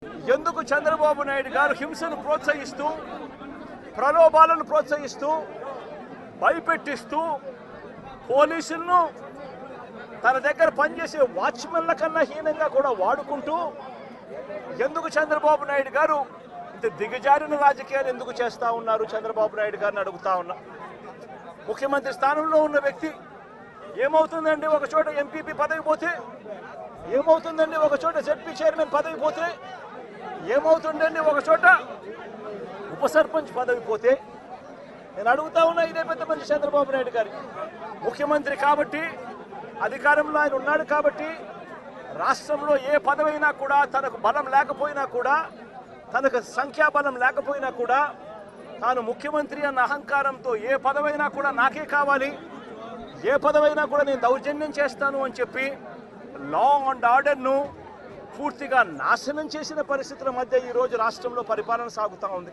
ఎందుకు చంద్రబాబు నాయుడు గారు హింసను ప్రోత్సహిస్తూ ప్రలోభాలను ప్రోత్సహిస్తూ భయపెట్టిస్తూ పోలీసులను తన దగ్గర పనిచేసే వాచ్మెన్ల కన్నా హీనంగా కూడా వాడుకుంటూ ఎందుకు చంద్రబాబు నాయుడు గారు ఇంత దిగజారిన రాజకీయాలు ఎందుకు చేస్తూ ఉన్నారు చంద్రబాబు నాయుడు గారిని అడుగుతా ఉన్నా. ముఖ్యమంత్రి స్థానంలో ఉన్న వ్యక్తి ఏమవుతుందండి ఒక చోట ఎంపీపీ పదవి పోతే, ఏమవుతుందండి ఒక చోట జెడ్పీ చైర్మన్ పదవి పోతే, ఏమవుతుందండి ఒక చోట ఉప సర్పంచ్ పదవి పోతే. నేను అడుగుతా ఉన్నా ఇదే పెద్ద మనిషి చంద్రబాబు నాయుడు గారి ముఖ్యమంత్రి కాబట్టి, అధికారంలో ఆయన ఉన్నాడు కాబట్టి రాష్ట్రంలో ఏ పదవైనా కూడా తనకు బలం లేకపోయినా కూడా, తనకు సంఖ్యాబలం లేకపోయినా కూడా తాను ముఖ్యమంత్రి అన్న అహంకారంతో ఏ పదవైనా కూడా నాకే కావాలి, ఏ పదవైనా కూడా నేను దౌర్జన్యం చేస్తాను అని చెప్పి లా అండ్ ఆర్డర్ను పూర్తిగా నాశనం చేసిన పరిస్థితుల మధ్య ఈరోజు రాష్ట్రంలో పరిపాలన సాగుతూ ఉంది.